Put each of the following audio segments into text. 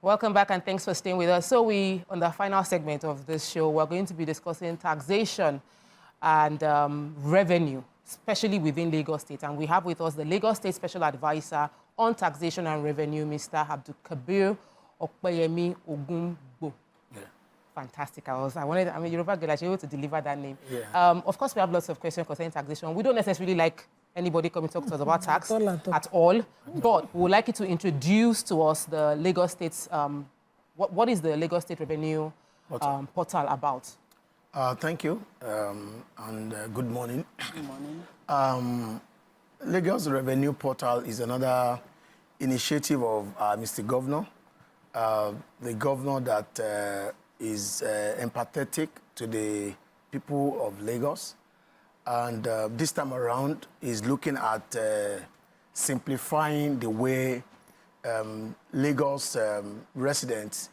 Welcome back and thanks for staying with us. So on the final segment of this show, we're going to be discussing taxation and revenue, especially within Lagos State. And we have with us the Lagos State Special Advisor on Taxation and Revenue, Mr. Abdul-Kabir Opeyemi Ogungbo. Yeah. Fantastic. I'm a Yoruba girl, I should be able to deliver that name. Yeah. Of course, we have lots of questions concerning taxation. We don't necessarily like anybody coming to talk to us about tax at all. But we would like you to introduce to us the Lagos State's, what is the Lagos State Revenue portal about? Thank you, and good morning. Good morning. Lagos Revenue Portal is another initiative of Mr. Governor, the governor that is empathetic to the people of Lagos. And this time around is looking at simplifying the way Lagos residents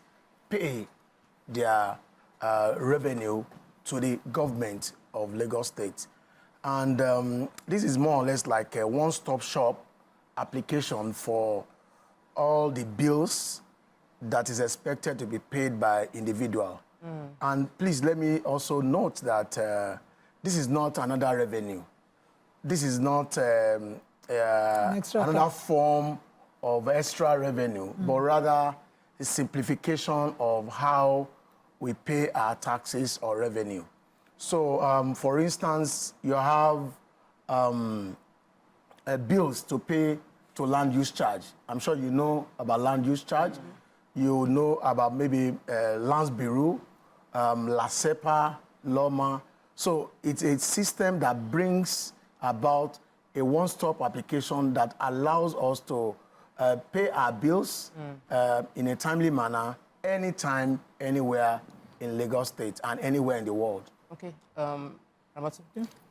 pay their revenue to the government of Lagos State. And this is more or less like a one-stop shop application for all the bills that is expected to be paid by individual. And please let me also note that this is not another revenue. This is not another form of extra revenue, but rather a simplification of how we pay our taxes or revenue. So, for instance, you have bills to pay to land use charge. I'm sure you know about land use charge. You know about maybe Lands Bureau, LASEPA, LOMA. So it's a system that brings about a one-stop application that allows us to pay our bills in a timely manner, anytime, anywhere in Lagos State and anywhere in the world. Okay.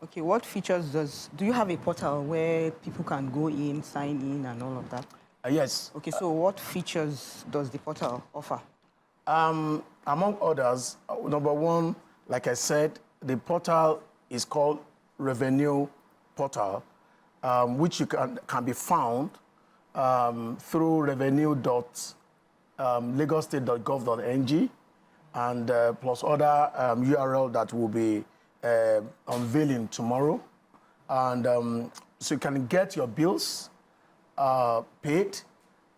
Okay, what features do you have a portal where people can go in, sign in, and all of that? Yes. Okay, so what features does the portal offer? Among others, number one, like I said, the portal is called Revenue Portal, which you can be found through revenue.lagosstate.gov.ng and plus other URL that will be unveiling tomorrow. And so you can get your bills paid.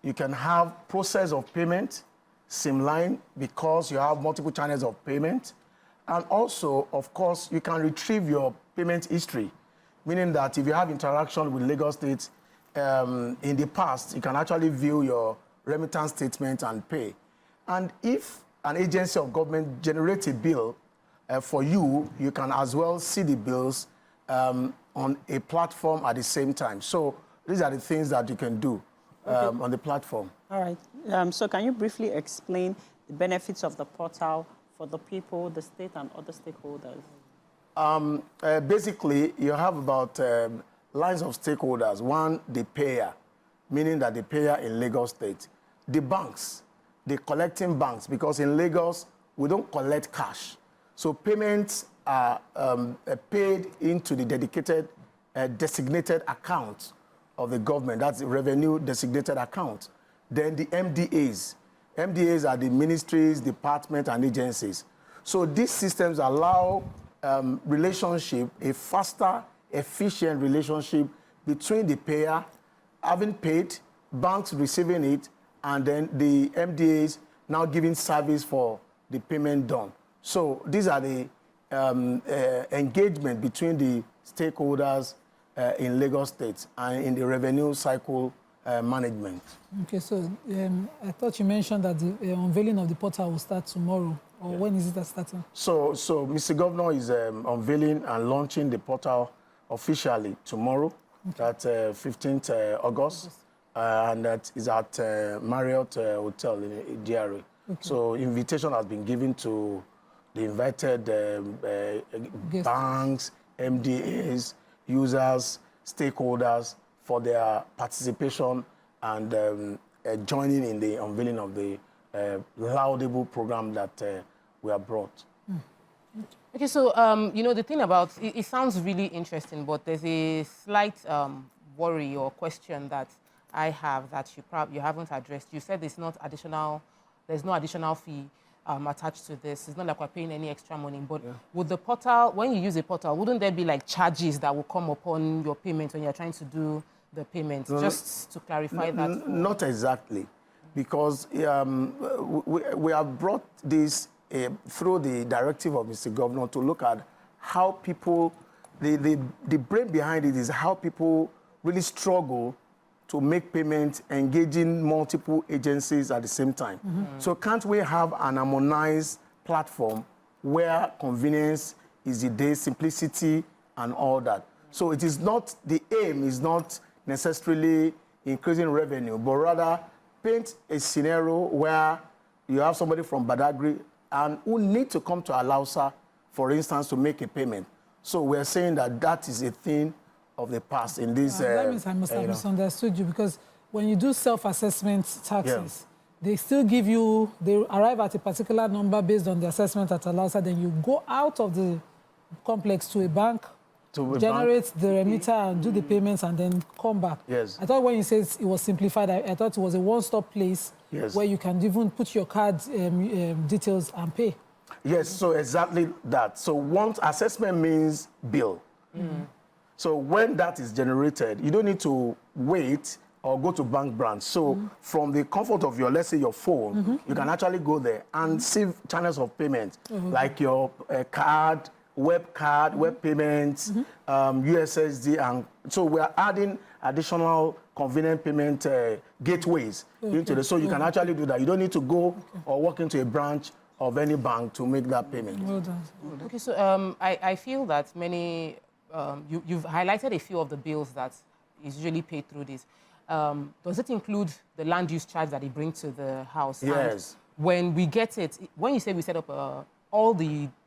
You can have process of payment streamlined because you have multiple channels of payment. And also, of course, you can retrieve your payment history, meaning that if you have interaction with Lagos State in the past, you can actually view your remittance statement and pay. And if an agency of government generates a bill for you, you can as well see the bills on a platform at the same time. So these are the things that you can do on the platform. All right. So can you briefly explain the benefits of the portal for the people, the state, and other stakeholders? Basically, you have about lines of stakeholders. One, the payer, meaning that the payer in Lagos State. The banks, the collecting banks, because in Lagos, we don't collect cash. So payments are paid into the dedicated, designated account of the government. That's the revenue designated account. Then the MDAs. MDAs are the ministries, departments, and agencies. So these systems allow relationship, a faster, efficient relationship between the payer having paid, banks receiving it, and then the MDAs now giving service for the payment done. So these are the engagement between the stakeholders in Lagos State and in the revenue cycle management. Okay, so I thought you mentioned that the unveiling of the portal will start tomorrow, or when is it starting? So Mr. Governor is unveiling and launching the portal officially tomorrow, that's 15th August, and that is at Marriott Hotel in DRA. Okay. So invitation has been given to the invited banks, MDAs, users, stakeholders for their participation and joining in the unveiling of the laudable program that we have brought. Okay, so, you know, the thing about, it sounds really interesting, but there's a slight worry or question that I have that you haven't addressed. You said it's not additional there's no additional fee attached to this. It's not like we're paying any extra money. But with the portal, when you use a portal, wouldn't there be like charges that will come upon your payment when you're trying to do the payment? Just to clarify that. Not exactly, because we have brought this through the directive of Mr. Governor to look at how people, the brain behind it is how people really struggle to make payments engaging multiple agencies at the same time. So can't we have an harmonized platform where convenience is the day, simplicity and all that? So it is not, the aim is not necessarily increasing revenue, but rather paint a scenario where you have somebody from Badagry and who need to come to Alausa, for instance, to make a payment. So we're saying that that is a thing of the past in this. That means I must have misunderstood you, because when you do self-assessment taxes, they still give you, they arrive at a particular number based on the assessment at Alausa, then you go out of the complex to a bank, generate the remitter and do the payments and then come back. Yes. I thought when you said it was simplified, I thought it was a one-stop place where you can even put your card details and pay. Yes, so exactly that. So once assessment means bill. So when that is generated, you don't need to wait or go to bank branch. So from the comfort of your, let's say your phone, you can actually go there and see channels of payment, like your card, web payments, USSD, and so we are adding additional convenient payment gateways into the, so you can actually do that. You don't need to go or walk into a branch of any bank to make that payment. Well done. Okay, so I feel that many, you've highlighted a few of the bills that is usually paid through this. Does it include the land use charge that they bring to the house? Yes. And when we get it, when you say we set up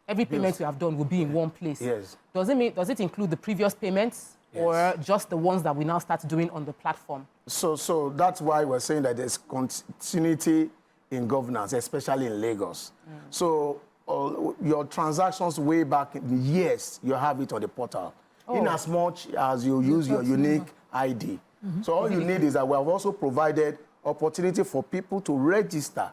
every payment we have done will be in one place. Yes. Does it include the previous payments or just the ones that we now start doing on the platform? So that's why we're saying that there's continuity in governance, especially in Lagos. So your transactions way back in years, you have it on the portal. In as much as you use your unique ID. So all you need is that we have also provided opportunity for people to register,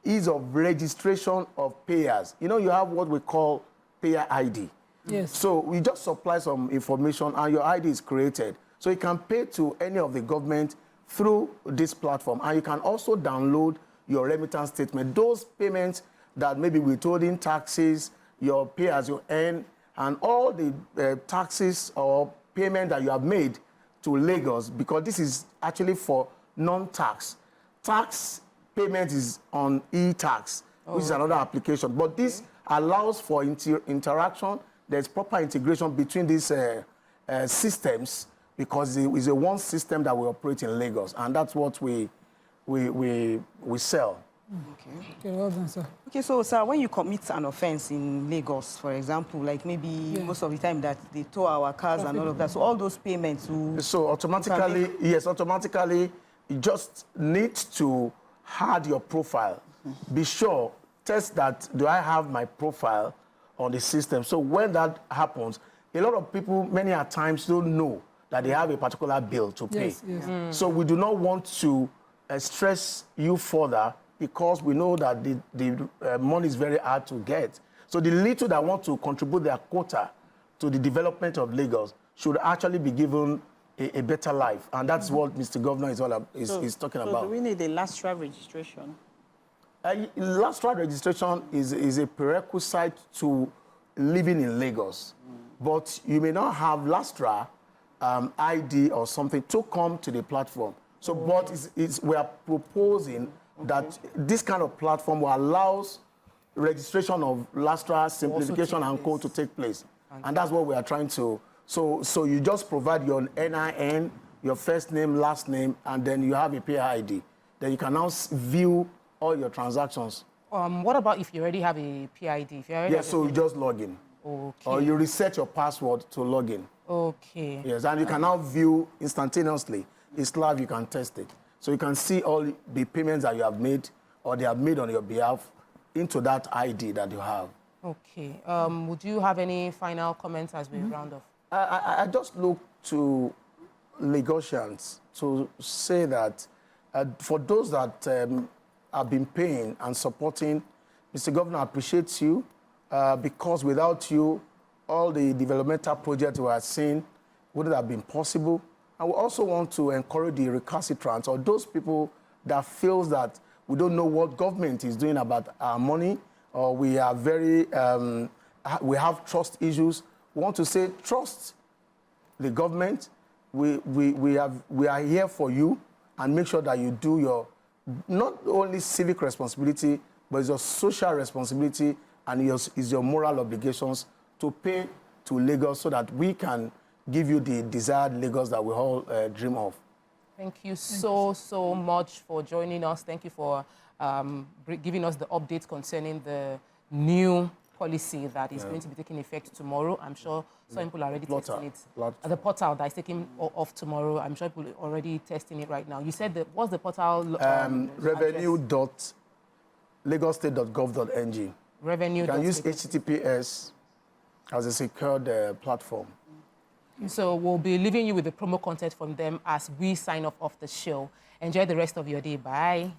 ease of registration of payers. You have what we call payer ID. Yes. So we just supply some information and your ID is created. So you can pay to any of the government through this platform. And you can also download your remittance statement. Those payments that maybe withholding taxes, your pay as you earn, and all the taxes or payment that you have made to Lagos, because this is actually for non-tax. Tax payment is on e-tax, which is another application. But this allows for interaction. There's proper integration between these systems, because it is a one system that we operate in Lagos, and that's what we sell. Okay, well done, sir. Okay, so, sir, when you commit an offense in Lagos, for example, like maybe most of the time that they tow our cars and all of that, so all those payments will... So automatically, yes, automatically, you just need to add your profile. Be sure, test that, do I have my profile on the system? So when that happens, a lot of people, many at times, don't know that they have a particular bill to pay. Yes. So we do not want to stress you further, because we know that the money is very hard to get. So the little that want to contribute their quota to the development of Lagos should actually be given a better life. And that's what Mr. Governor is talking about. So do we need a LASTRA registration? LASTRA registration is a prerequisite to living in Lagos. But you may not have LASTRA ID or something to come to the platform. So, but we are proposing that this kind of platform will allow registration of LASTRA, simplification and code to take place. And that's what we are trying to. So you just provide your NIN, your first name, last name, and then you have a payer ID. Then you can now view all your transactions. What about if you already have a PID? So you just log in. Okay. Or you reset your password to log in. Okay. Yes, and you can now view instantaneously. It's live, you can test it. So you can see all the payments that you have made or they have made on your behalf into that ID that you have. Okay. Would you have any final comments as we round off? I just look to Lagosians to say that for those that have been paying and supporting. Mr. Governor appreciates you because without you, all the developmental projects we are seeing wouldn't have been possible. And we also want to encourage the recalcitrants or those people that feels that we don't know what government is doing about our money, or we are very, we have trust issues. We want to say, trust the government. We are here for you, and make sure that you do your, not only civic responsibility, but it's your social responsibility and is your moral obligations to pay to Lagos so that we can give you the desired Lagos that we all dream of. Thank you so much for joining us. Thank you for giving us the updates concerning the new policy that is going to be taking effect tomorrow. I'm sure some people are already testing it. The portal that is taking off tomorrow, I'm sure people are already testing it right now. You said that, what's the portal? revenue.lagosstate.gov.ng. Revenue. You can use HTTPS as a secured platform. So we'll be leaving you with the promo content from them as we sign off the show. Enjoy the rest of your day. Bye.